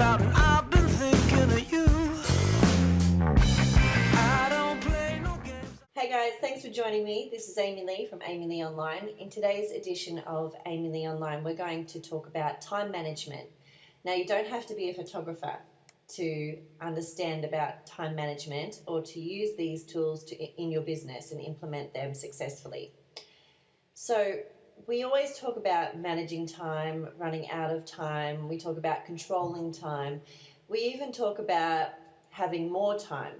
about, and I've been thinking of you. I don't play no games. Hey guys, thanks for joining me. This is AmyLee from AmyLee Online. In today's edition of AmyLee Online, we're going to talk about time management. Now, you don't have to be a photographer to understand about time management or to use these tools in your business and implement them successfully. So we always talk about managing time, running out of time. We talk about controlling time. We even talk about having more time.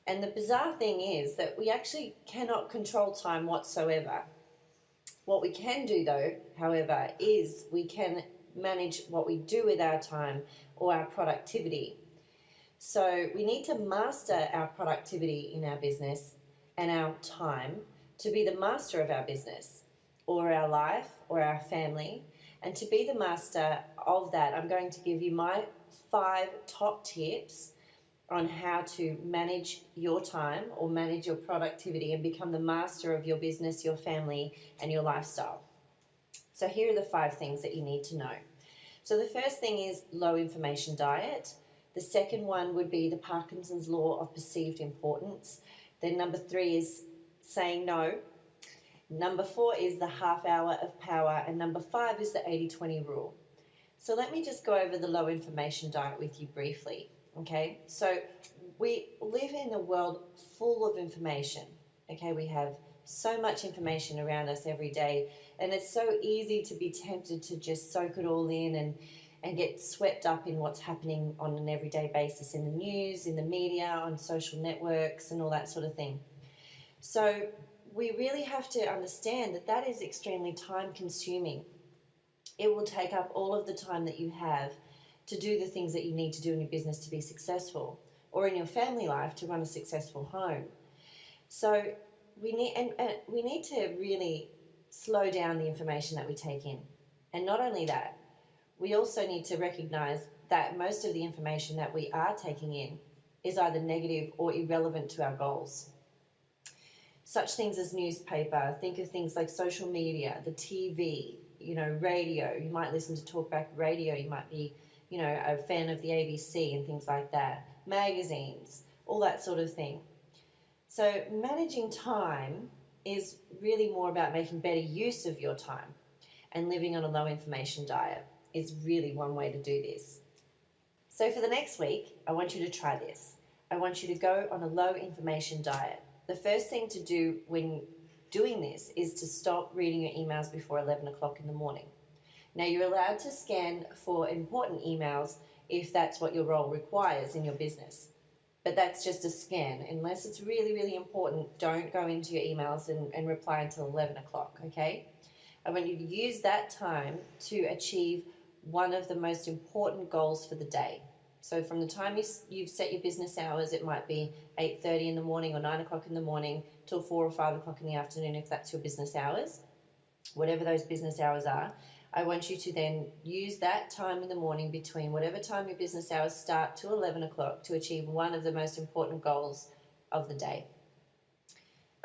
And the bizarre thing is that we actually cannot control time whatsoever. What we can do though, however, is we can manage what we do with our time or our productivity. So we need to master our productivity in our business and our time to be the master of our business or our life or our family. And to be the master of that, I'm going to give you my 5 top tips on how to manage your time or manage your productivity and become the master of your business, your family, and your lifestyle. So here are the 5 things that you need to know. So the first thing is low information diet. The second one would be the Parkinson's law of perceived importance. Then number 3 is saying no. Number 4 is the half hour of power. And number 5 is the 80-20 rule. So let me just go over the low information diet with you briefly. Okay, so we live in a world full of information. Okay, we have so much information around us every day, and it's so easy to be tempted to just soak it all in and get swept up in what's happening on an everyday basis in the news, in the media, on social networks, and all that sort of thing. So we really have to understand that that is extremely time consuming. It will take up all of the time that you have to do the things that you need to do in your business to be successful, or in your family life to run a successful home. So we need to really slow down the information that we take in. And not only that, we also need to recognize that most of the information that we are taking in is either negative or irrelevant to our goals. Such things as newspaper, think of things like social media, the TV, radio. You might listen to talkback radio, you might be a fan of the ABC and things like that, magazines, all that sort of thing. So managing time is really more about making better use of your time, and living on a low information diet is really one way to do this. So for the next week, I want you to try this. I want you to go on a low information diet. The first thing to do when doing this is to stop reading your emails before 11 o'clock in the morning. Now, you're allowed to scan for important emails if that's what your role requires in your business. But that's just a scan. Unless it's really, really important, don't go into your emails and reply until 11 o'clock, okay? I want you to use that time to achieve one of the most important goals for the day. So from the time you've set your business hours, it might be 8:30 in the morning or 9 o'clock in the morning till 4 or 5 o'clock in the afternoon if that's your business hours. Whatever those business hours are, I want you to then use that time in the morning between whatever time your business hours start to 11 o'clock to achieve one of the most important goals of the day.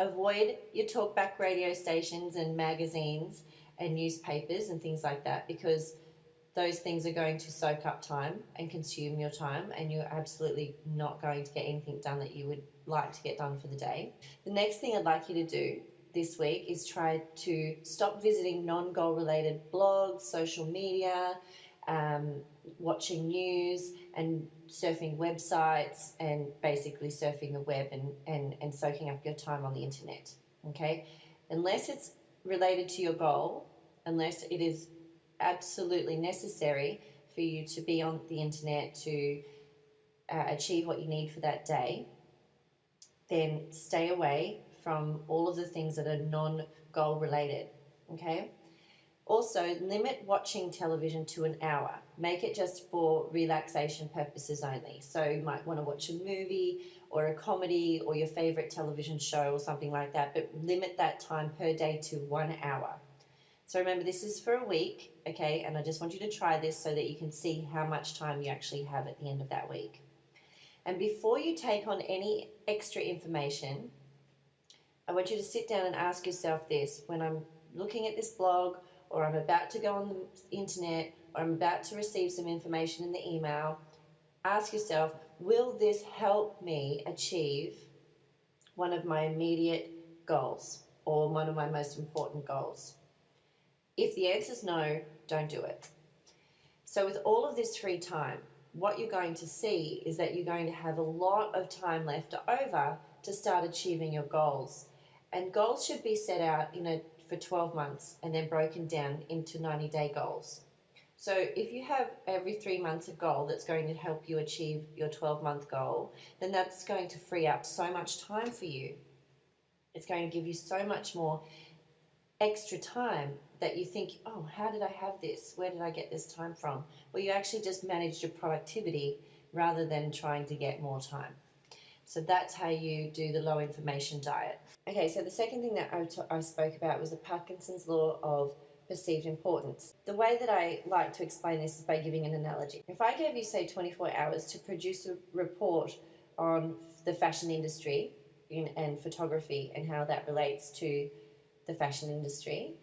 Avoid your talkback radio stations and magazines and newspapers and things like that, because those things are going to soak up time and consume your time, and you're absolutely not going to get anything done that you would like to get done for the day. The next thing I'd like you to do this week is try to stop visiting non-goal related blogs, social media, watching news and surfing websites, and basically surfing the web and soaking up your time on the internet, okay? Unless it's related to your goal, unless it is absolutely necessary for you to be on the internet to achieve what you need for that day, then stay away from all of the things that are non-goal related, okay? Also, limit watching television to an hour. Make it just for relaxation purposes only. So you might want to watch a movie or a comedy or your favorite television show or something like that, but limit that time per day to 1 hour. So remember, this is for a week, okay? And I just want you to try this so that you can see how much time you actually have at the end of that week. And before you take on any extra information, I want you to sit down and ask yourself this: when I'm looking at this blog or I'm about to go on the internet, or I'm about to receive some information in the email, ask yourself, will this help me achieve one of my immediate goals or one of my most important goals? If the answer is no, don't do it. So with all of this free time, what you're going to see is that you're going to have a lot of time left over to start achieving your goals. And goals should be set out for 12 months and then broken down into 90-day goals. So if you have every 3 months a goal that's going to help you achieve your 12-month goal, then that's going to free up so much time for you. It's going to give you so much more extra time that you think, oh, how did I have this? Where did I get this time from? Well, you actually just managed your productivity rather than trying to get more time. So that's how you do the low information diet. Okay, so the second thing that I spoke about was the Parkinson's law of perceived importance. The way that I like to explain this is by giving an analogy. If I gave you, say, 24 hours to produce a report on the fashion industry and photography and how that relates to the fashion industry,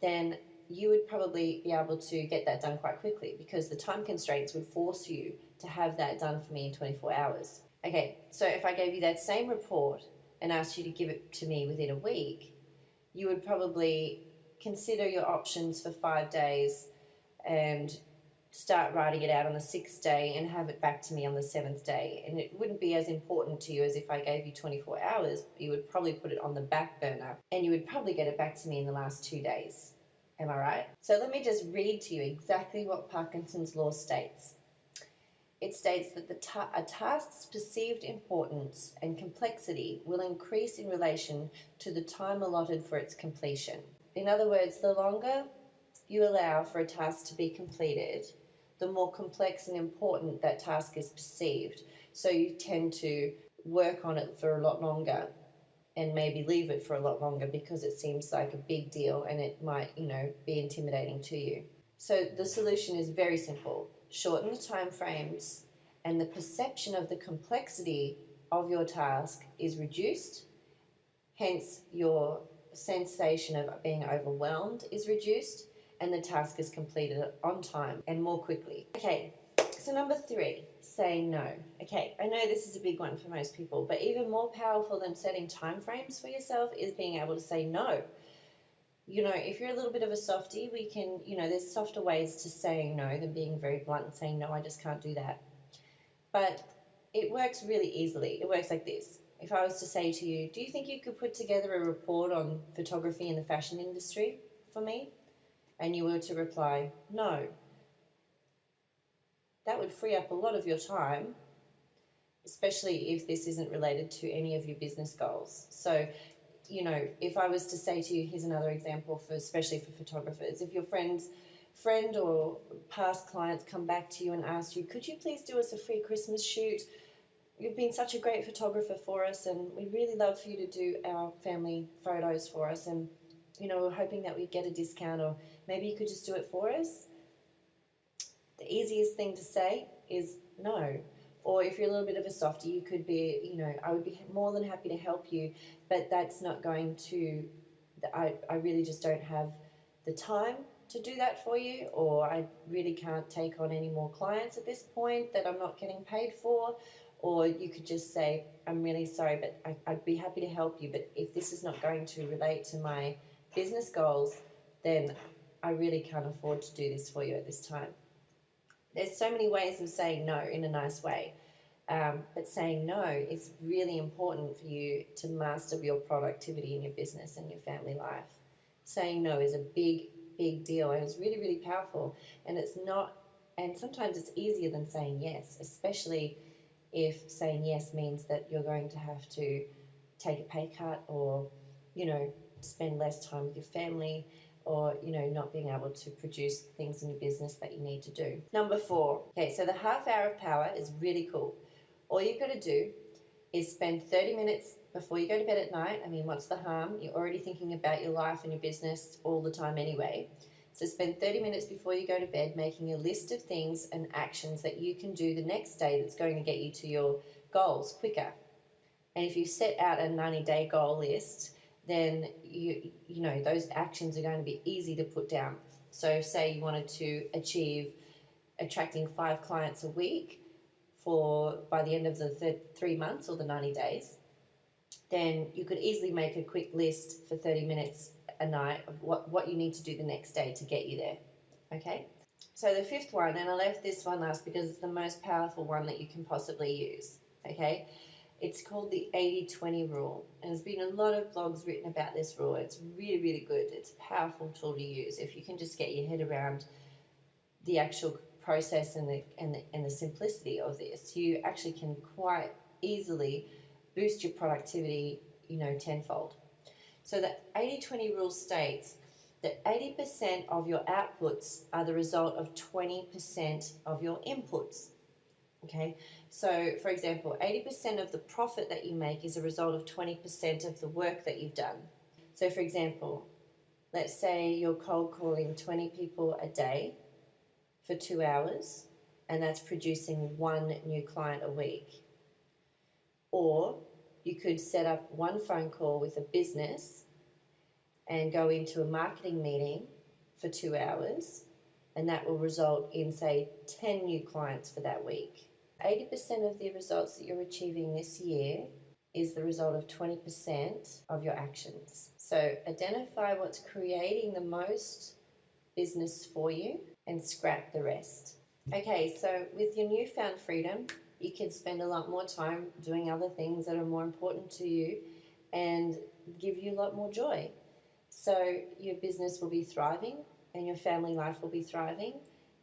then you would probably be able to get that done quite quickly because the time constraints would force you to have that done for me in 24 hours. Okay, so if I gave you that same report and asked you to give it to me within a week, you would probably consider your options for 5 days and start writing it out on the 6th day and have it back to me on the 7th day. And it wouldn't be as important to you as if I gave you 24 hours. You would probably put it on the back burner and you would probably get it back to me in the last 2 days. Am I right? So let me just read to you exactly what Parkinson's law states. It states that a task's perceived importance and complexity will increase in relation to the time allotted for its completion. In other words, the longer you allow for a task to be completed, the more complex and important that task is perceived. So you tend to work on it for a lot longer and maybe leave it for a lot longer because it seems like a big deal and it might, be intimidating to you. So the solution is very simple. Shorten the time frames and the perception of the complexity of your task is reduced. Hence, your sensation of being overwhelmed is reduced and the task is completed on time and more quickly. Okay, so number 3, say no. Okay, I know this is a big one for most people, but even more powerful than setting time frames for yourself is being able to say no. If you're a little bit of a softie, we can, there's softer ways to saying no than being very blunt and saying, no, I just can't do that. But it works really easily. It works like this. If I was to say to you, do you think you could put together a report on photography in the fashion industry for me? And you were to reply, no. That would free up a lot of your time, especially if this isn't related to any of your business goals. So, if I was to say to you, here's another example especially for photographers, if your friend or past clients come back to you and ask you, could you please do us a free Christmas shoot? You've been such a great photographer for us and we'd really love for you to do our family photos for us and, we're hoping that we'd get a discount or maybe you could just do it for us. The easiest thing to say is no. Or if you're a little bit of a softie, you could be, I would be more than happy to help you, but that's not going to, I really just don't have the time to do that for you, or I really can't take on any more clients at this point that I'm not getting paid for. Or you could just say, I'm really sorry, but I'd be happy to help you, but if this is not going to relate to my business goals, then I really can't afford to do this for you at this time. There's so many ways of saying no in a nice way, but saying no is really important for you to master your productivity in your business and your family life. Saying no is a big, big deal and it's really, really powerful. And sometimes it's easier than saying yes, especially if saying yes means that you're going to have to take a pay cut or, spend less time with your family or, not being able to produce things in your business that you need to do. Number 4. Okay, so the half hour of power is really cool. All you've got to do is spend 30 minutes before you go to bed at night. I mean, what's the harm? You're already thinking about your life and your business all the time anyway. So spend 30 minutes before you go to bed making a list of things and actions that you can do the next day that's going to get you to your goals quicker. And if you set out a 90-day goal list, then those actions are going to be easy to put down. So say you wanted to achieve attracting 5 clients a week by the end of the 3 months or the 90 days, then you could easily make a quick list for 30 minutes a night of what you need to do the next day to get you there. Okay? So the 5th one, and I left this one last because it's the most powerful one that you can possibly use. Okay? It's called the 80-20 rule. And there's been a lot of blogs written about this rule. It's really, really good. It's a powerful tool to use if you can just get your head around the actual process and the simplicity of this. You actually can quite easily boost your productivity, tenfold. So the 80-20 rule states that 80% of your outputs are the result of 20% of your inputs. Okay, so for example, 80% of the profit that you make is a result of 20% of the work that you've done. So for example, let's say you're cold calling 20 people a day for 2 hours, and that's producing 1 new client a week. Or you could set up 1 phone call with a business and go into a marketing meeting for 2 hours, and that will result in, say, 10 new clients for that week. 80% of the results that you're achieving this year is the result of 20% of your actions. So identify what's creating the most business for you and scrap the rest. Okay, so with your newfound freedom, you can spend a lot more time doing other things that are more important to you and give you a lot more joy. So your business will be thriving and your family life will be thriving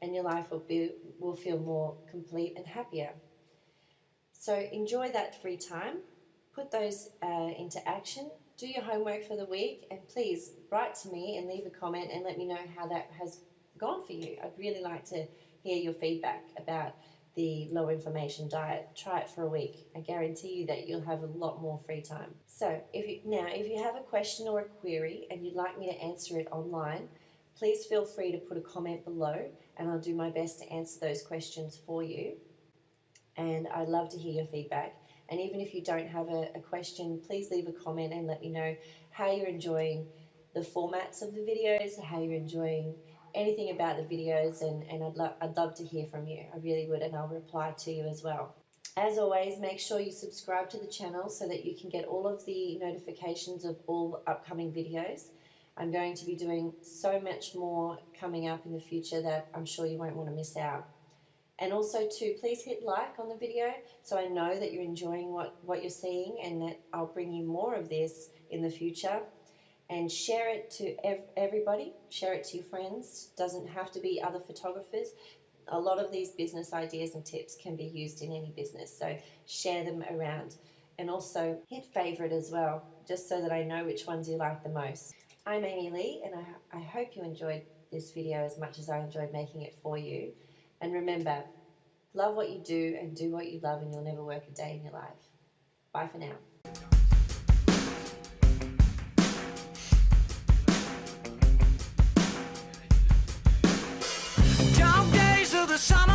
and your life will feel more complete and happier. So enjoy that free time, put those into action, do your homework for the week, and please write to me and leave a comment and let me know how that has gone for you. I'd really like to hear your feedback about the low inflammation diet. Try it for a week. I guarantee you that you'll have a lot more free time. So if you have a question or a query and you'd like me to answer it online, please feel free to put a comment below and I'll do my best to answer those questions for you. And I'd love to hear your feedback. And even if you don't have a question, please leave a comment and let me know how you're enjoying the formats of the videos, how you're enjoying anything about the videos, and I'd love to hear from you. I really would, and I'll reply to you as well. As always, make sure you subscribe to the channel so that you can get all of the notifications of all upcoming videos. I'm going to be doing so much more coming up in the future that I'm sure you won't want to miss out. And also too, please hit like on the video so I know that you're enjoying what you're seeing and that I'll bring you more of this in the future. And share it to everybody, share it to your friends. Doesn't have to be other photographers. A lot of these business ideas and tips can be used in any business, so share them around. And also hit favorite as well, just so that I know which ones you like the most. I'm AmyLee, and I hope you enjoyed this video as much as I enjoyed making it for you. And remember, love what you do and do what you love, and you'll never work a day in your life. Bye for now. Dog days of the summer.